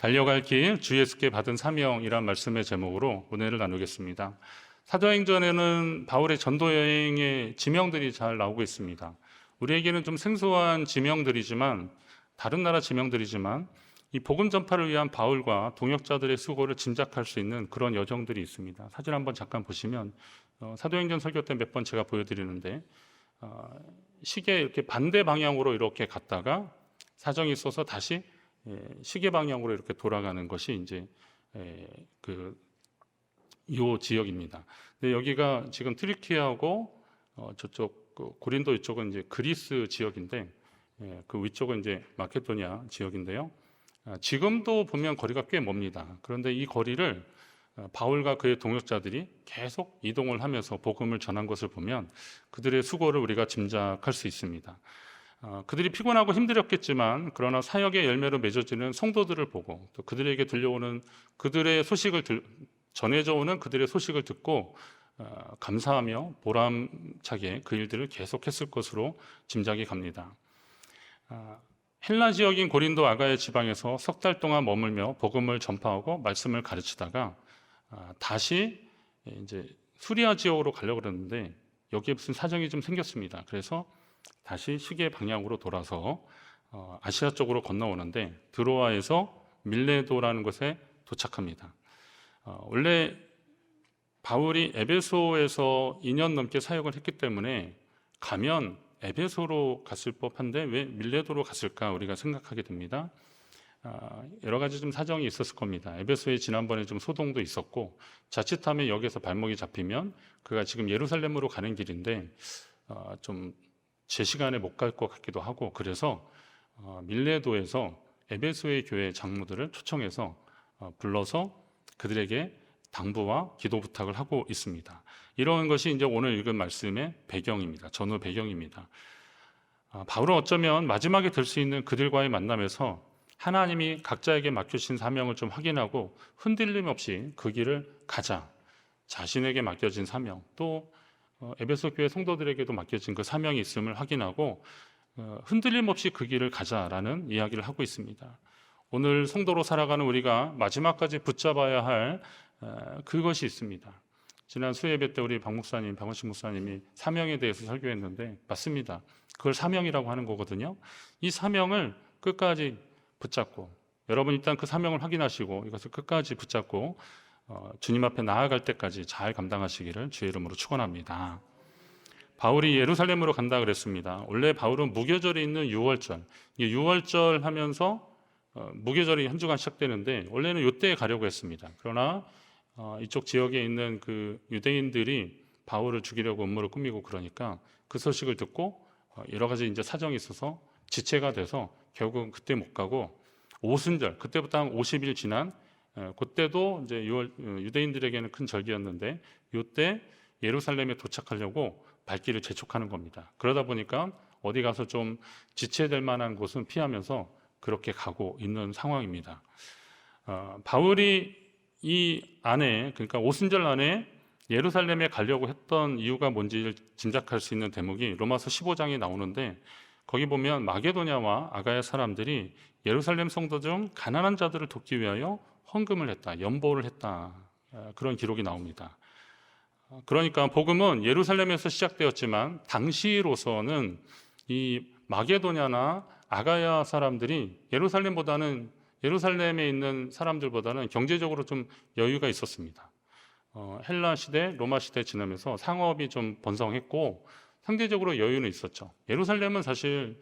달려갈 길, 주 예수께 받은 사명이란 말씀의 제목으로 은혜를 나누겠습니다. 사도행전에는 바울의 전도 여행의 지명들이 잘 나오고 있습니다. 우리에게는 좀 생소한 지명들이지만, 다른 나라 지명들이지만 이 복음 전파를 위한 바울과 동역자들의 수고를 짐작할 수 있는 그런 여정들이 있습니다. 사진 한번 잠깐 보시면 사도행전 설교 때 몇 번 제가 보여드리는데 시계 이렇게 반대 방향으로 이렇게 갔다가 사정이 있어서 다시 시계 방향으로 이렇게 돌아가는 것이 이제 요 지역입니다. 근데 여기가 지금 트리키하고 저쪽 고린도 이쪽은 이제 그리스 지역인데 그 위쪽은 이제 마케도니아 지역인데요. 지금도 보면 거리가 꽤 멉니다. 그런데 이 거리를 바울과 그의 동역자들이 계속 이동을 하면서 복음을 전한 것을 보면 그들의 수고를 우리가 짐작할 수 있습니다. 그들이 피곤하고 힘들었겠지만 그러나 사역의 열매로 맺어지는 성도들을 보고 또 그들에게 들려오는 그들의 소식을 전해져 오는 그들의 소식을 듣고 감사하며 보람차게 그 일들을 계속했을 것으로 짐작이 갑니다. 헬라 지역인 고린도 아가야 지방에서 석 달 동안 머물며 복음을 전파하고 말씀을 가르치다가 다시 이제 수리아 지역으로 가려고 그러는데 여기에 무슨 사정이 좀 생겼습니다. 그래서 다시 시계 방향으로 돌아서 아시아 쪽으로 건너오는데 드로아에서 밀레도라는 곳에 도착합니다. 원래 바울이 에베소에서 2년 넘게 사역을 했기 때문에 가면 에베소로 갔을 법한데 왜 밀레도로 갔을까 우리가 생각하게 됩니다. 여러 가지 좀 사정이 있었을 겁니다. 에베소에 지난번에 좀 소동도 있었고 자칫하면 여기서 발목이 잡히면 그가 지금 예루살렘으로 가는 길인데 좀 제 시간에 못 갈 것 같기도 하고 그래서 밀레도에서 에베소의 교회 장로들을 초청해서 불러서 그들에게 당부와 기도 부탁을 하고 있습니다. 이런 것이 이제 오늘 읽은 말씀의 배경입니다. 전후 배경입니다. 바울은 어쩌면 마지막에 될 수 있는 그들과의 만남에서 하나님이 각자에게 맡겨주신 사명을 좀 확인하고 흔들림 없이 그 길을 가자. 자신에게 맡겨진 사명, 또 에베소 교회 성도들에게도 맡겨진 그 사명이 있음을 확인하고 흔들림 없이 그 길을 가자라는 이야기를 하고 있습니다. 오늘 성도로 살아가는 우리가 마지막까지 붙잡아야 할 그것이 있습니다. 지난 수예배 때 우리 박원식 목사님이 사명에 대해서 설교했는데 맞습니다. 그걸 사명이라고 하는 거거든요. 이 사명을 끝까지 붙잡고 여러분 일단 그 사명을 확인하시고 이것을 끝까지 붙잡고 주님 앞에 나아갈 때까지 잘 감당하시기를 주의 이름으로 축원합니다. 바울이 예루살렘으로 간다 그랬습니다. 원래 바울은 무교절이 있는 6월절, 6월절 하면서 무교절이 한 주간 시작되는데 원래는 이때에 가려고 했습니다. 그러나 이쪽 지역에 있는 그 유대인들이 바울을 죽이려고 음모를 꾸미고 그러니까 그 소식을 듣고 여러 가지 이제 사정이 있어서 지체가 돼서 결국은 그때 못 가고 오순절, 그때부터 한 50일 지난 그때도 이제 유대인들에게는 큰 절기였는데 이때 예루살렘에 도착하려고 발길을 재촉하는 겁니다. 그러다 보니까 어디 가서 좀 지체될 만한 곳은 피하면서 그렇게 가고 있는 상황입니다. 바울이 이 안에 그러니까 오순절 안에 예루살렘에 가려고 했던 이유가 뭔지를 짐작할 수 있는 대목이 로마서 15장에 나오는데 거기 보면 마게도냐와 아가야 사람들이 예루살렘 성도 중 가난한 자들을 돕기 위하여 헌금을 했다, 연보를 했다 그런 기록이 나옵니다. 그러니까 복음은 예루살렘에서 시작되었지만 당시로서는 이 마게도냐나 아가야 사람들이 예루살렘에 있는 사람들보다는 경제적으로 좀 여유가 있었습니다. 헬라 시대, 로마 시대 지나면서 상업이 좀 번성했고 상대적으로 여유는 있었죠. 예루살렘은 사실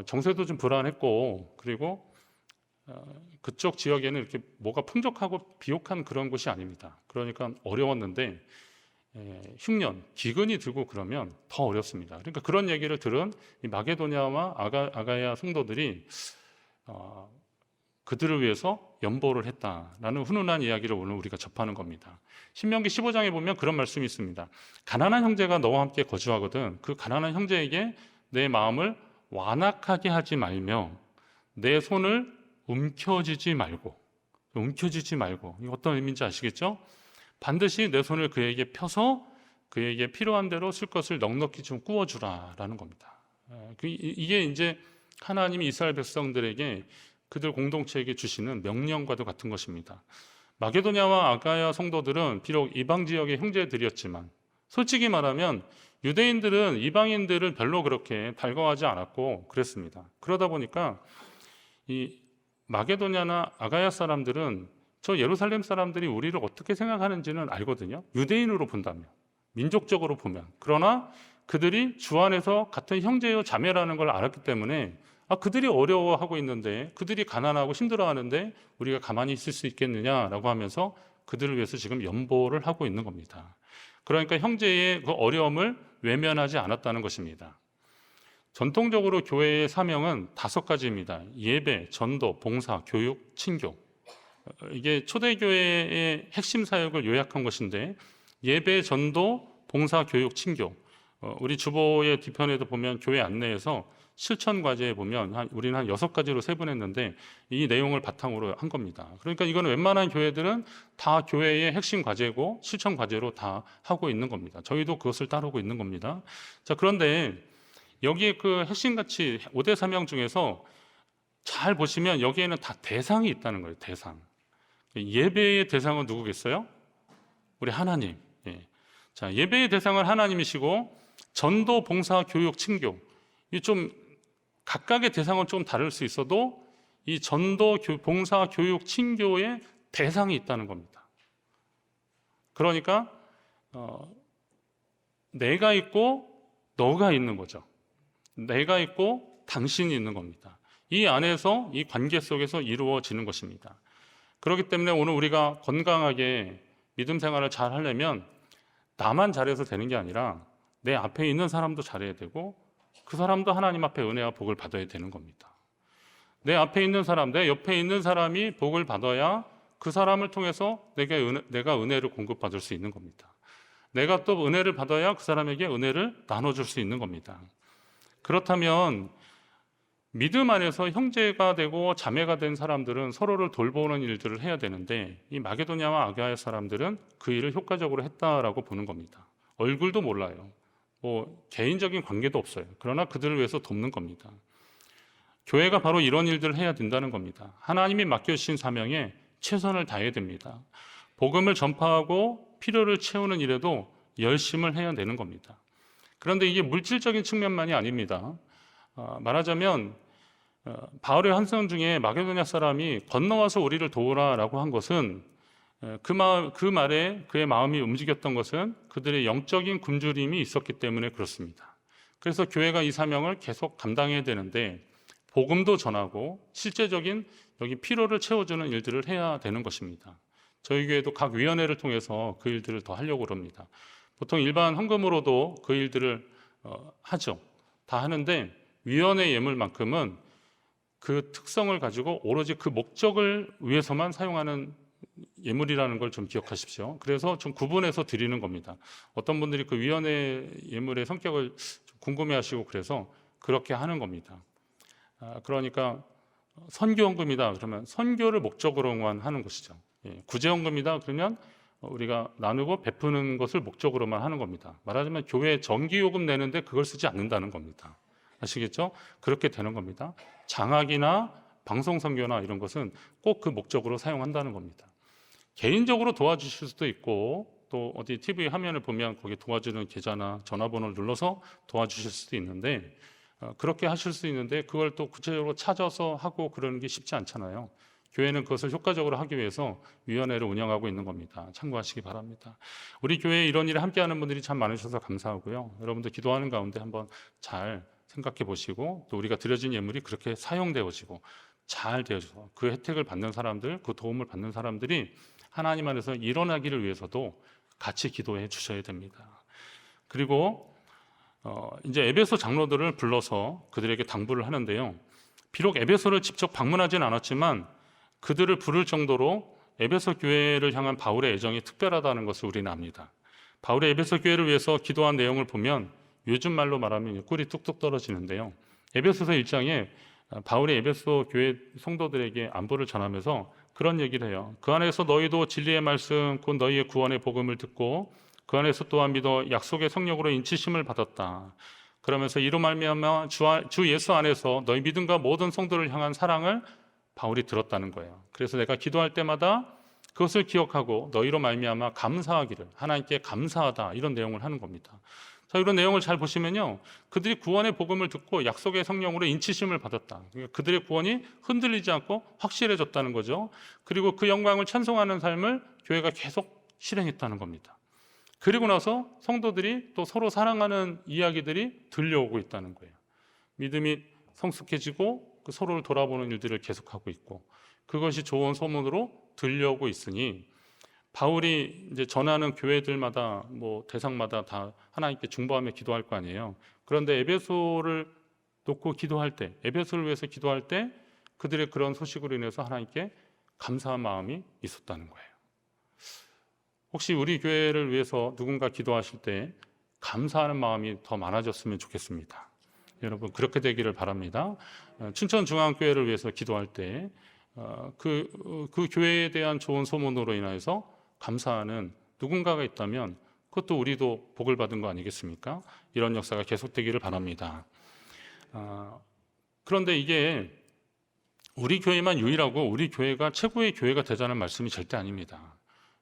정세도 좀 불안했고 그리고 그쪽 지역에는 이렇게 뭐가 풍족하고 비옥한 그런 곳이 아닙니다. 그러니까 어려웠는데 흉년, 기근이 들고 그러면 더 어렵습니다. 그러니까 그런 얘기를 들은 이 마게도냐와 아가야 성도들이 그들을 위해서 연보를 했다라는 훈훈한 이야기를 오늘 우리가 접하는 겁니다. 신명기 15장에 보면 그런 말씀이 있습니다. 가난한 형제가 너와 함께 거주하거든 그 가난한 형제에게 내 마음을 완악하게 하지 말며 내 손을 움켜쥐지 말고 이거 어떤 의미인지 아시겠죠? 반드시 내 손을 그에게 펴서 그에게 필요한 대로 쓸 것을 넉넉히 좀 구워주라라는 겁니다. 이게 이제 하나님이 이스라엘 백성들에게 그들 공동체에게 주시는 명령과도 같은 것입니다. 마게도냐와 아가야 성도들은 비록 이방 지역의 형제들이었지만 솔직히 말하면 유대인들은 이방인들을 별로 그렇게 달가워하지 않았고 그랬습니다. 그러다 보니까 이 마게도냐나 아가야 사람들은 저 예루살렘 사람들이 우리를 어떻게 생각하는지는 알거든요. 유대인으로 본다면, 민족적으로 보면. 그러나 그들이 주 안에서 같은 형제요 자매라는 걸 알았기 때문에 그들이 어려워하고 있는데, 그들이 가난하고 힘들어하는데 우리가 가만히 있을 수 있겠느냐라고 하면서 그들을 위해서 지금 연보를 하고 있는 겁니다. 그러니까 형제의 그 어려움을 외면하지 않았다는 것입니다. 전통적으로 교회의 사명은 5가지입니다. 예배, 전도, 봉사, 교육, 친교. 이게 초대교회의 핵심 사역을 요약한 것인데, 예배, 전도, 봉사, 교육, 친교. 우리 주보의 뒤편에도 보면 교회 안내에서 실천 과제에 보면 우리는 한 6가지로 세분했는데 이 내용을 바탕으로 한 겁니다. 그러니까 이거는 웬만한 교회들은 다 교회의 핵심 과제고 실천 과제로 다 하고 있는 겁니다. 저희도 그것을 따르고 있는 겁니다. 자, 그런데 여기에 그 핵심 가치 5대 사명 중에서 잘 보시면 여기에는 다 대상이 있다는 거예요. 대상. 예배의 대상은 누구겠어요? 우리 하나님. 예. 자, 예배의 대상은 하나님이시고 전도, 봉사, 교육, 친교. 이 좀 각각의 대상은 좀 다를 수 있어도 이 전도, 봉사, 교육, 친교의 대상이 있다는 겁니다. 그러니까 내가 있고 너가 있는 거죠. 내가 있고 당신이 있는 겁니다. 이 안에서, 이 관계 속에서 이루어지는 것입니다. 그렇기 때문에 오늘 우리가 건강하게 믿음 생활을 잘 하려면 나만 잘해서 되는 게 아니라 내 앞에 있는 사람도 잘해야 되고 그 사람도 하나님 앞에 은혜와 복을 받아야 되는 겁니다. 내 앞에 있는 사람, 내 옆에 있는 사람이 복을 받아야 그 사람을 통해서 내가 은혜를 공급받을 수 있는 겁니다. 내가 또 은혜를 받아야 그 사람에게 은혜를 나눠줄 수 있는 겁니다. 그렇다면 믿음 안에서 형제가 되고 자매가 된 사람들은 서로를 돌보는 일들을 해야 되는데 이 마게도냐와 아가야 사람들은 그 일을 효과적으로 했다라고 보는 겁니다. 얼굴도 몰라요. 개인적인 관계도 없어요. 그러나 그들을 위해서 돕는 겁니다. 교회가 바로 이런 일들을 해야 된다는 겁니다. 하나님이 맡겨주신 사명에 최선을 다해야 됩니다. 복음을 전파하고 필요를 채우는 일에도 열심을 해야 되는 겁니다. 그런데 이게 물질적인 측면만이 아닙니다. 말하자면 바울의 한성 중에 마게도냐 사람이 건너와서 우리를 도우라라고 한 것은 그 말에 그의 마음이 움직였던 것은 그들의 영적인 굶주림이 있었기 때문에 그렇습니다. 그래서 교회가 이 사명을 계속 감당해야 되는데 복음도 전하고 실제적인 여기 필요를 채워주는 일들을 해야 되는 것입니다. 저희 교회도 각 위원회를 통해서 그 일들을 더 하려고 합니다. 보통 일반 헌금으로도 그 일들을 하죠. 다 하는데 위원회 예물만큼은 그 특성을 가지고 오로지 그 목적을 위해서만 사용하는 예물이라는 걸 좀 기억하십시오. 그래서 좀 구분해서 드리는 겁니다. 어떤 분들이 그 위원회 예물의 성격을 좀 궁금해하시고 그래서 그렇게 하는 겁니다. 그러니까 선교헌금이다 그러면 선교를 목적으로만 하는 것이죠. 구제헌금이다 그러면 우리가 나누고 베푸는 것을 목적으로만 하는 겁니다. 말하자면 교회 전기요금 내는데 그걸 쓰지 않는다는 겁니다. 아시겠죠? 그렇게 되는 겁니다. 장학이나 방송선교나 이런 것은 꼭 그 목적으로 사용한다는 겁니다. 개인적으로 도와주실 수도 있고 또 어디 TV 화면을 보면 거기 도와주는 계좌나 전화번호를 눌러서 도와주실 수도 있는데 그렇게 하실 수 있는데 그걸 또 구체적으로 찾아서 하고 그러는 게 쉽지 않잖아요. 교회는 그것을 효과적으로 하기 위해서 위원회를 운영하고 있는 겁니다. 참고하시기 바랍니다. 우리 교회에 이런 일을 함께하는 분들이 참 많으셔서 감사하고요. 여러분들 기도하는 가운데 한번 잘 생각해 보시고 또 우리가 드려진 예물이 그렇게 사용되어지고 잘 되어져서 그 혜택을 받는 사람들, 그 도움을 받는 사람들이 하나님 안에서 일어나기를 위해서도 같이 기도해 주셔야 됩니다. 그리고 이제 에베소 장로들을 불러서 그들에게 당부를 하는데요. 비록 에베소를 직접 방문하진 않았지만 그들을 부를 정도로 에베소 교회를 향한 바울의 애정이 특별하다는 것을 우리는 압니다. 바울의 에베소 교회를 위해서 기도한 내용을 보면 요즘 말로 말하면 꿀이 뚝뚝 떨어지는데요. 에베소서 1장에 바울이 에베소 교회 성도들에게 안부를 전하면서 그런 얘기를 해요. 그 안에서 너희도 진리의 말씀 곧 너희의 구원의 복음을 듣고 그 안에서 또한 믿어 약속의 성령으로 인치심을 받았다. 그러면서 이로 말미암아 주 예수 안에서 너희 믿음과 모든 성도를 향한 사랑을 바울이 들었다는 거예요. 그래서 내가 기도할 때마다 그것을 기억하고 너희로 말미암아 감사하기를, 하나님께 감사하다, 이런 내용을 하는 겁니다. 자, 이런 내용을 잘 보시면요, 그들이 구원의 복음을 듣고 약속의 성령으로 인치심을 받았다. 그러니까 그들의 구원이 흔들리지 않고 확실해졌다는 거죠. 그리고 그 영광을 찬송하는 삶을 교회가 계속 실행했다는 겁니다. 그리고 나서 성도들이 또 서로 사랑하는 이야기들이 들려오고 있다는 거예요. 믿음이 성숙해지고 그 서로를 돌아보는 일들을 계속하고 있고, 그것이 좋은 소문으로 들려오고 있으니 바울이 이제 전하는 교회들마다 대상마다 다 하나님께 중보하며 기도할 거 아니에요. 그런데 에베소를 놓고 기도할 때, 에베소를 위해서 기도할 때 그들의 그런 소식으로 인해서 하나님께 감사한 마음이 있었다는 거예요. 혹시 우리 교회를 위해서 누군가 기도하실 때 감사하는 마음이 더 많아졌으면 좋겠습니다. 여러분, 그렇게 되기를 바랍니다. 춘천중앙교회를 위해서 기도할 때 그 교회에 대한 좋은 소문으로 인해서 감사하는 누군가가 있다면 그것도 우리도 복을 받은 거 아니겠습니까? 이런 역사가 계속되기를 바랍니다. 그런데 이게 우리 교회만 유일하고 우리 교회가 최고의 교회가 되자는 말씀이 절대 아닙니다.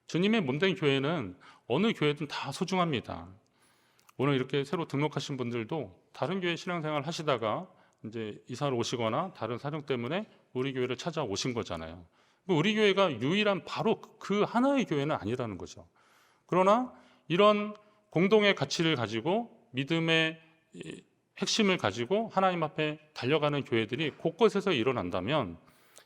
주님의 몸된 교회는 어느 교회든 다 소중합니다. 오늘 이렇게 새로 등록하신 분들도 다른 교회 신앙생활 하시다가 이제 이사를 오시거나 다른 사정 때문에 우리 교회를 찾아오신 거잖아요. 우리 교회가 유일한 바로 그 하나의 교회는 아니라는 거죠. 그러나 이런 공동의 가치를 가지고 믿음의 핵심을 가지고 하나님 앞에 달려가는 교회들이 곳곳에서 일어난다면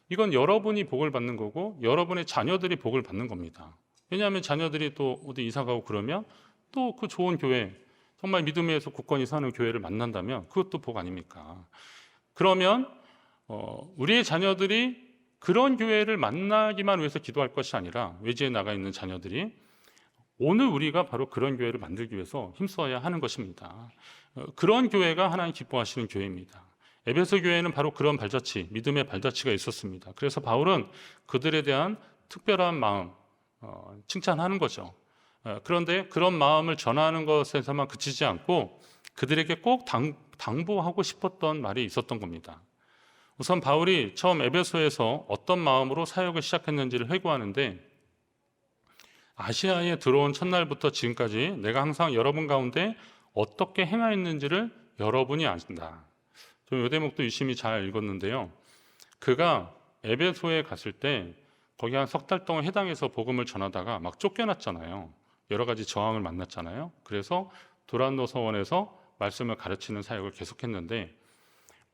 이건 여러분이 복을 받는 거고 여러분의 자녀들이 복을 받는 겁니다. 왜냐하면 자녀들이 또 어디 이사 가고 그러면 또 그 좋은 교회, 정말 믿음에서 굳건히 사는 교회를 만난다면 그것도 복 아닙니까? 그러면 우리의 자녀들이 그런 교회를 만나기만 위해서 기도할 것이 아니라 외지에 나가 있는 자녀들이 오늘 우리가 바로 그런 교회를 만들기 위해서 힘써야 하는 것입니다. 그런 교회가 하나님 기뻐하시는 교회입니다. 에베소 교회는 바로 그런 발자취, 믿음의 발자취가 있었습니다. 그래서 바울은 그들에 대한 특별한 마음 칭찬하는 거죠. 그런데 그런 마음을 전하는 것에서만 그치지 않고 그들에게 꼭 당부하고 싶었던 말이 있었던 겁니다. 우선 바울이 처음 에베소에서 어떤 마음으로 사역을 시작했는지를 회고하는데, 아시아에 들어온 첫날부터 지금까지 내가 항상 여러분 가운데 어떻게 행하였는지를 여러분이 아신다. 좀 이 대목도 유심히 잘 읽었는데요. 그가 에베소에 갔을 때 거기 한 석 달 동안 해당해서 복음을 전하다가 막 쫓겨났잖아요. 여러 가지 저항을 만났잖아요. 그래서 도란노 서원에서 말씀을 가르치는 사역을 계속했는데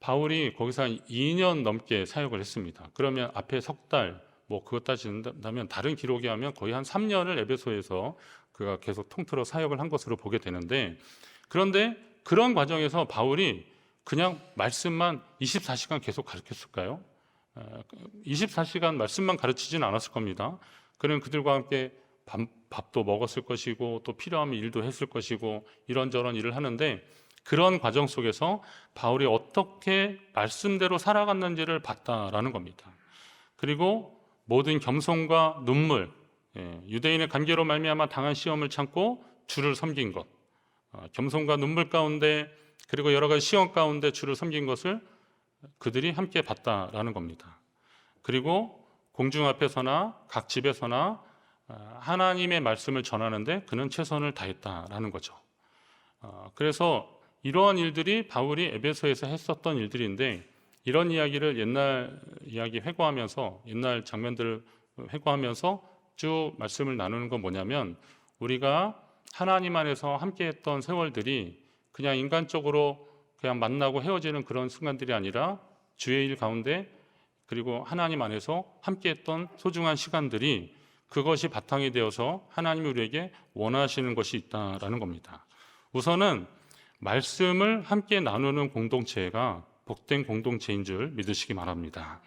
바울이 거기서 한 2년 넘게 사역을 했습니다. 그러면 앞에 석 달, 그것 따진다면 다른 기록에 하면 거의 한 3년을 에베소에서 그가 계속 통틀어 사역을 한 것으로 보게 되는데, 그런데 그런 과정에서 바울이 그냥 말씀만 24시간 계속 가르쳤을까요? 24시간 말씀만 가르치지는 않았을 겁니다. 그는 그들과 함께 밥도 먹었을 것이고 또 필요하면 일도 했을 것이고 이런저런 일을 하는데, 그런 과정 속에서 바울이 어떻게 말씀대로 살아갔는지를 봤다라는 겁니다. 그리고 모든 겸손과 눈물, 유대인의 관계로 말미암아 당한 시험을 참고 주를 섬긴 것, 겸손과 눈물 가운데 그리고 여러 가지 시험 가운데 주를 섬긴 것을 그들이 함께 봤다라는 겁니다. 그리고 공중 앞에서나 각 집에서나 하나님의 말씀을 전하는데 그는 최선을 다했다라는 거죠. 그래서 이러한 일들이 바울이 에베소에서 했었던 일들인데, 이런 이야기를 옛날 이야기 회고하면서 옛날 장면들을 회고하면서 쭉 말씀을 나누는 건 뭐냐면, 우리가 하나님 안에서 함께했던 세월들이 그냥 인간적으로 그냥 만나고 헤어지는 그런 순간들이 아니라 주의 일 가운데 그리고 하나님 안에서 함께했던 소중한 시간들이, 그것이 바탕이 되어서 하나님이 우리에게 원하시는 것이 있다라는 겁니다. 우선은 말씀을 함께 나누는 공동체가 복된 공동체인 줄 믿으시기 바랍니다.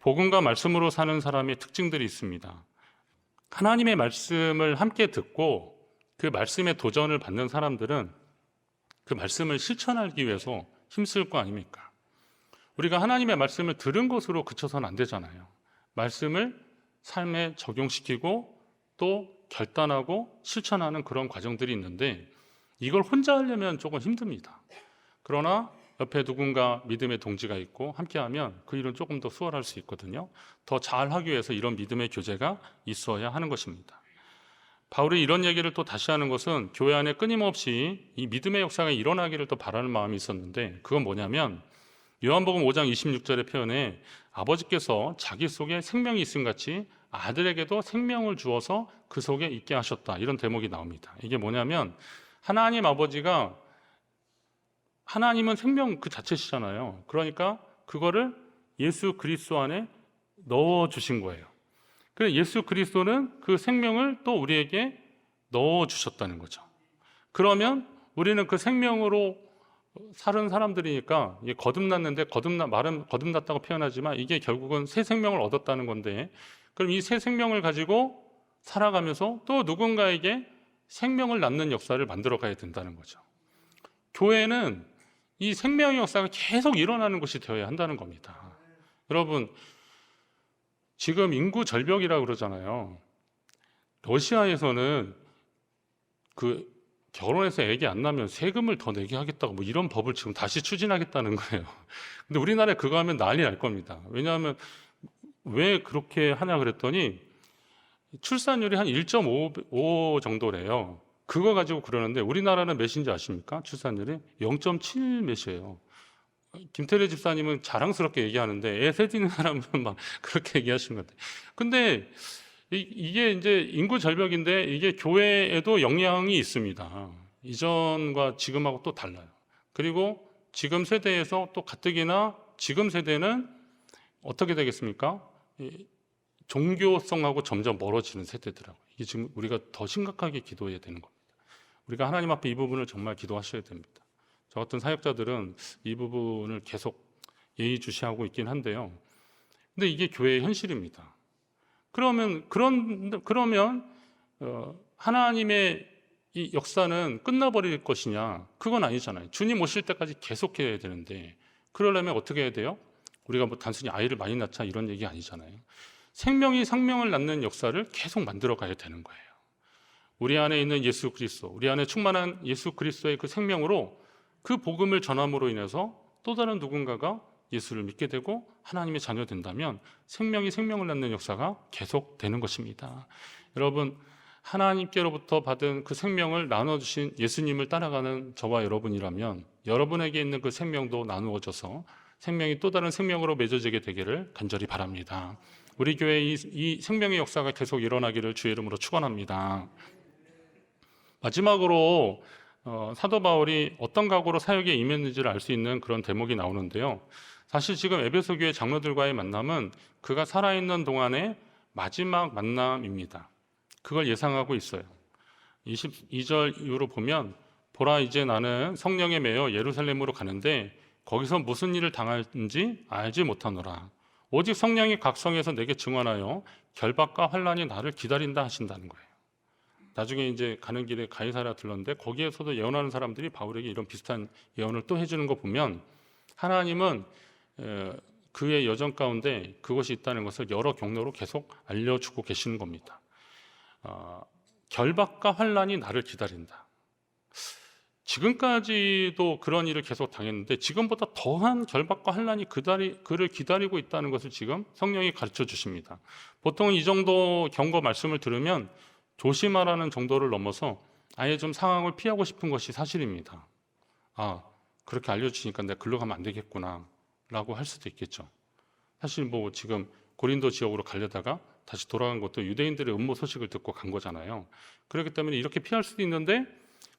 복음과 말씀으로 사는 사람의 특징들이 있습니다. 하나님의 말씀을 함께 듣고 그 말씀에 도전을 받는 사람들은 그 말씀을 실천하기 위해서 힘쓸 거 아닙니까? 우리가 하나님의 말씀을 들은 것으로 그쳐서는 안 되잖아요. 말씀을 삶에 적용시키고 또 결단하고 실천하는 그런 과정들이 있는데, 이걸 혼자 하려면 조금 힘듭니다. 그러나 옆에 누군가 믿음의 동지가 있고 함께하면 그 일은 조금 더 수월할 수 있거든요. 더 잘하기 위해서 이런 믿음의 교제가 있어야 하는 것입니다. 바울이 이런 얘기를 또 다시 하는 것은 교회 안에 끊임없이 이 믿음의 역사가 일어나기를 또 바라는 마음이 있었는데, 그건 뭐냐면 요한복음 5장 26절의 표현에 아버지께서 자기 속에 생명이 있음 같이 아들에게도 생명을 주어서 그 속에 있게 하셨다, 이런 대목이 나옵니다. 이게 뭐냐면 하나님 아버지가, 하나님은 생명 그 자체시잖아요. 그러니까 그거를 예수 그리스도 안에 넣어주신 거예요. 그래서 예수 그리스도는 그 생명을 또 우리에게 넣어주셨다는 거죠. 그러면 우리는 그 생명으로 사는 사람들이니까, 이게 거듭났는데, 말은 거듭났다고 표현하지만 이게 결국은 새 생명을 얻었다는 건데, 그럼 이 새 생명을 가지고 살아가면서 또 누군가에게 생명을 낳는 역사를 만들어 가야 된다는 거죠. 교회는 이 생명의 역사가 계속 일어나는 곳이 되어야 한다는 겁니다. 여러분, 지금 인구 절벽이라고 그러잖아요. 러시아에서는 그 결혼해서 애기 안 나면 세금을 더 내게 하겠다고 뭐 이런 법을 지금 다시 추진하겠다는 거예요. 근데 우리나라에 그거 하면 난리 날 겁니다. 왜냐하면 왜 그렇게 하냐 그랬더니 출산율이 한 1.5 정도래요. 그거 가지고 그러는데 우리나라는 몇인지 아십니까? 출산율이 0.7 몇이에요. 김태래 집사님은 자랑스럽게 얘기하는데 애 셋이는 사람은 막 그렇게 얘기하시는 것 같아요. 근데 이게 이제 인구 절벽인데 이게 교회에도 영향이 있습니다. 이전과 지금하고 또 달라요. 그리고 지금 세대에서 또 가뜩이나 지금 세대는 어떻게 되겠습니까? 종교성하고 점점 멀어지는 세대더라고요. 이게 지금 우리가 더 심각하게 기도해야 되는 겁니다. 우리가 하나님 앞에 이 부분을 정말 기도하셔야 됩니다. 저 같은 사역자들은 이 부분을 계속 예의주시하고 있긴 한데요. 근데 이게 교회의 현실입니다. 그러면 하나님의 이 역사는 끝나버릴 것이냐? 그건 아니잖아요. 주님 오실 때까지 계속해야 되는데, 그러려면 어떻게 해야 돼요? 우리가 뭐 단순히 아이를 많이 낳자 이런 얘기 아니잖아요. 생명이 생명을 낳는 역사를 계속 만들어 가야 되는 거예요. 우리 안에 있는 예수 그리스도, 우리 안에 충만한 예수 그리스도의 그 생명으로 그 복음을 전함으로 인해서 또 다른 누군가가 예수를 믿게 되고 하나님의 자녀 된다면 생명이 생명을 낳는 역사가 계속되는 것입니다. 여러분, 하나님께로부터 받은 그 생명을 나눠주신 예수님을 따라가는 저와 여러분이라면 여러분에게 있는 그 생명도 나누어져서 생명이 또 다른 생명으로 맺어지게 되기를 간절히 바랍니다. 우리 교회 이 생명의 역사가 계속 일어나기를 주의 이름으로 축원합니다. 마지막으로 사도 바울이 어떤 각오로 사역에 임했는지를 알 수 있는 그런 대목이 나오는데요. 사실 지금 에베소 교회 장로들과의 만남은 그가 살아있는 동안의 마지막 만남입니다. 그걸 예상하고 있어요. 22절 이후로 보면, 보라, 이제 나는 성령에 매여 예루살렘으로 가는데 거기서 무슨 일을 당할지 알지 못하노라. 오직 성령이 각 성에서 내게 증언하여 결박과 환란이 나를 기다린다 하신다는 거예요. 나중에 이제 가는 길에 가이사랴 들렀는데 거기에서도 예언하는 사람들이 바울에게 이런 비슷한 예언을 또 해주는 거 보면 하나님은 그의 여정 가운데 그것이 있다는 것을 여러 경로로 계속 알려주고 계시는 겁니다. 결박과 환란이 나를 기다린다. 지금까지도 그런 일을 계속 당했는데 지금보다 더한 결박과 환란이 그를 기다리고 있다는 것을 지금 성령이 가르쳐 주십니다. 보통 이 정도 경고 말씀을 들으면 조심하라는 정도를 넘어서 아예 좀 상황을 피하고 싶은 것이 사실입니다. 그렇게 알려주시니까 내가 글로 가면 안 되겠구나 라고 할 수도 있겠죠. 사실 뭐 지금 고린도 지역으로 가려다가 다시 돌아간 것도 유대인들의 음모 소식을 듣고 간 거잖아요. 그렇기 때문에 이렇게 피할 수도 있는데,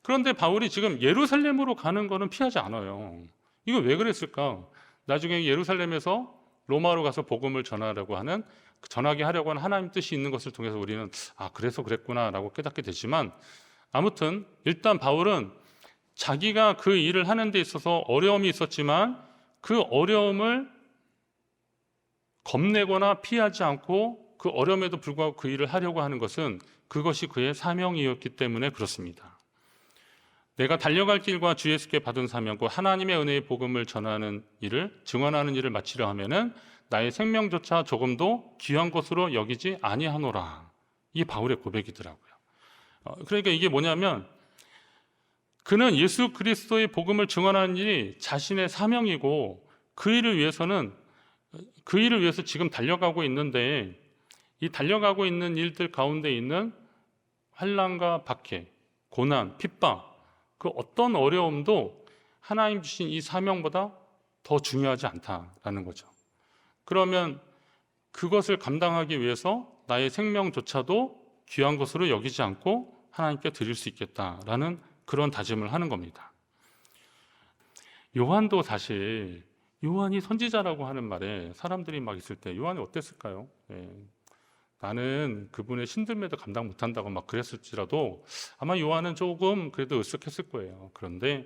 그런데 바울이 지금 예루살렘으로 가는 거는 피하지 않아요. 이거 왜 그랬을까? 나중에 예루살렘에서 로마로 가서 복음을 전하게 하려고 하는 하나님 뜻이 있는 것을 통해서 우리는 그래서 그랬구나 라고 깨닫게 되지만, 아무튼 일단 바울은 자기가 그 일을 하는 데 있어서 어려움이 있었지만 그 어려움을 겁내거나 피하지 않고 그 어려움에도 불구하고 그 일을 하려고 하는 것은 그것이 그의 사명이었기 때문에 그렇습니다. 내가 달려갈 길과 주 예수께 받은 사명과 하나님의 은혜의 복음을 전하는 일을, 증언하는 일을 마치려 하면은 나의 생명조차 조금도 귀한 것으로 여기지 아니하노라. 이게 바울의 고백이더라고요. 그러니까 이게 뭐냐면 그는 예수 그리스도의 복음을 증언하는 일이 자신의 사명이고 그 일을 위해서 지금 달려가고 있는데, 이 달려가고 있는 일들 가운데 있는 환난과 박해, 고난, 핍박, 그 어떤 어려움도 하나님 주신 이 사명보다 더 중요하지 않다라는 거죠. 그러면 그것을 감당하기 위해서 나의 생명조차도 귀한 것으로 여기지 않고 하나님께 드릴 수 있겠다라는 그런 다짐을 하는 겁니다. 요한도 사실, 요한이 선지자라고 하는 말에 사람들이 막 있을 때 요한이 어땠을까요? 나는 그분의 신들매도 감당 못한다고 막 그랬을지라도 아마 요한은 조금 그래도 으쓱했을 거예요. 그런데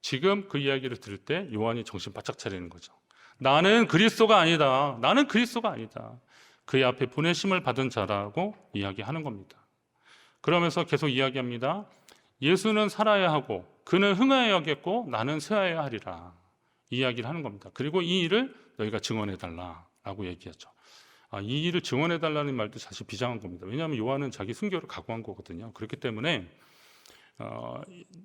지금 그 이야기를 들을 때 요한이 정신 바짝 차리는 거죠. 나는 그리스도가 아니다. 나는 그리스도가 아니다. 그의 앞에 보내심을 받은 자라고 이야기하는 겁니다. 그러면서 계속 이야기합니다. 예수는 살아야 하고 그는 흥하여야 하겠고 나는 쇠하여야 하리라. 이야기를 하는 겁니다. 그리고 이 일을 너희가 증언해달라라고 얘기하죠. 이 일을 증언해달라는 말도 사실 비장한 겁니다. 왜냐하면 요한은 자기 순교를 각오한 거거든요. 그렇기 때문에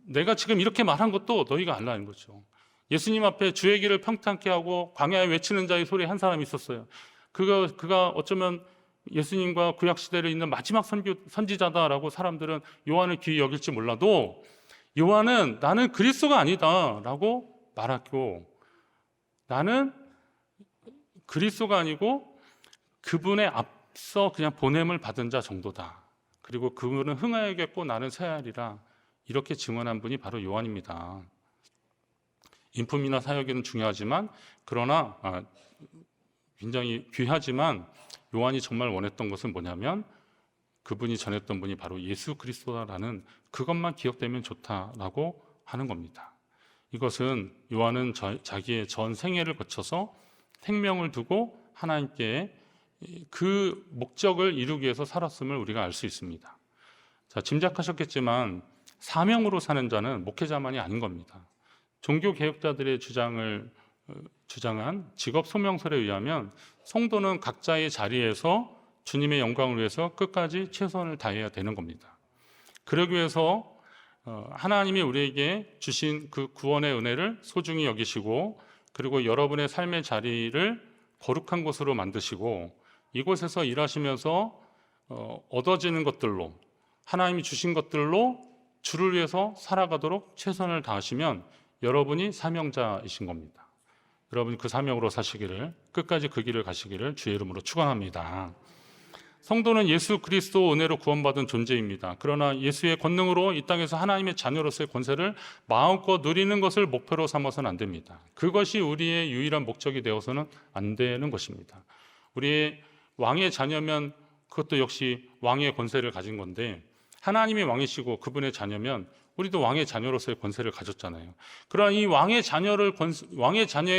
내가 지금 이렇게 말한 것도 너희가 알라는 거죠. 예수님 앞에 주의 길을 평탄케 하고 광야에 외치는 자의 소리 한 사람이 있었어요. 그가 어쩌면 예수님과 구약 시대에 있는 마지막 선지자다라고 사람들은 요한을 귀히 여길지 몰라도 요한은 나는 그리스도가 아니다라고 말하고, 나는 그리스도가 아니고 그분의 앞서 그냥 보냄을 받은 자 정도다. 그리고 그분은 흥하여야겠고 나는 쇠하리라. 이렇게 증언한 분이 바로 요한입니다. 인품이나 사역에는 중요하지만, 그러나 굉장히 귀하지만 요한이 정말 원했던 것은 뭐냐면 그분이 전했던 분이 바로 예수 그리스도라는 그것만 기억되면 좋다라고 하는 겁니다. 이것은 요한은 자기의 전 생애를 거쳐서 생명을 두고 하나님께 그 목적을 이루기 위해서 살았음을 우리가 알 수 있습니다. 자, 짐작하셨겠지만 사명으로 사는 자는 목회자만이 아닌 겁니다. 종교개혁자들의 주장한 직업 소명설에 의하면 성도는 각자의 자리에서 주님의 영광을 위해서 끝까지 최선을 다해야 되는 겁니다. 그러기 위해서 하나님이 우리에게 주신 그 구원의 은혜를 소중히 여기시고, 그리고 여러분의 삶의 자리를 거룩한 곳으로 만드시고, 이곳에서 일하시면서 얻어지는 것들로, 하나님이 주신 것들로 주를 위해서 살아가도록 최선을 다하시면 여러분이 사명자이신 겁니다. 여러분이 그 사명으로 사시기를, 끝까지 그 길을 가시기를 주의 이름으로 축원합니다. 성도는 예수 그리스도 은혜로 구원받은 존재입니다. 그러나 예수의 권능으로 이 땅에서 하나님의 자녀로서의 권세를 마음껏 누리는 것을 목표로 삼아서는 안 됩니다. 그것이 우리의 유일한 목적이 되어서는 안 되는 것입니다. 우리의 왕의 자녀면 그것도 역시 왕의 권세를 가진 건데, 하나님이 왕이시고 그분의 자녀면 우리도 왕의 자녀로서의 권세를 가졌잖아요. 그러나 이 왕의 자녀의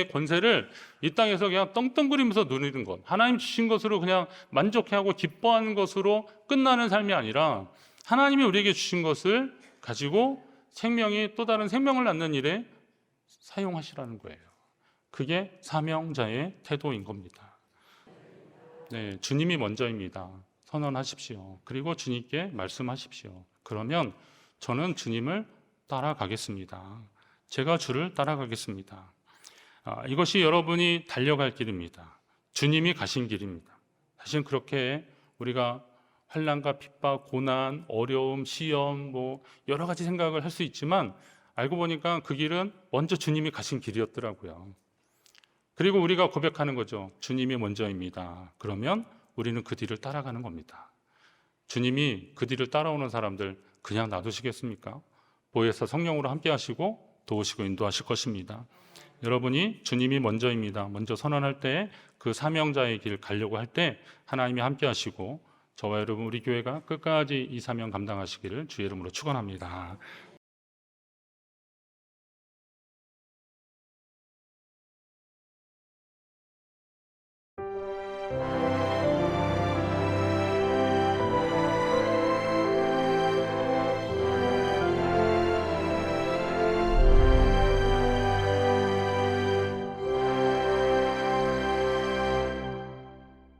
권세를 이 땅에서 그냥 떵떵거리면서 누리는 것, 하나님 주신 것으로 그냥 만족해하고 기뻐하는 것으로 끝나는 삶이 아니라, 하나님이 우리에게 주신 것을 가지고 또 다른 생명을 낳는 일에 사용하시라는 거예요. 그게 사명자의 태도인 겁니다. 네, 주님이 먼저입니다. 선언하십시오. 그리고 주님께 말씀하십시오. 그러면 저는 주님을 따라가겠습니다. 제가 주를 따라가겠습니다. 이것이 여러분이 달려갈 길입니다. 주님이 가신 길입니다. 사실 그렇게 우리가 환난과 핍박, 고난, 어려움, 시험, 여러 가지 생각을 할 수 있지만, 알고 보니까 그 길은 먼저 주님이 가신 길이었더라고요. 그리고 우리가 고백하는 거죠. 주님이 먼저입니다. 그러면 우리는 그 뒤를 따라가는 겁니다. 주님이 그 뒤를 따라오는 사람들 그냥 놔두시겠습니까? 보혜사 성령으로 함께 하시고 도우시고 인도하실 것입니다. 여러분이 주님이 먼저입니다. 먼저 선언할 때, 그 사명자의 길 가려고 할 때 하나님이 함께 하시고 저와 여러분, 우리 교회가 끝까지 이 사명 감당하시기를 주의 이름으로 축원합니다.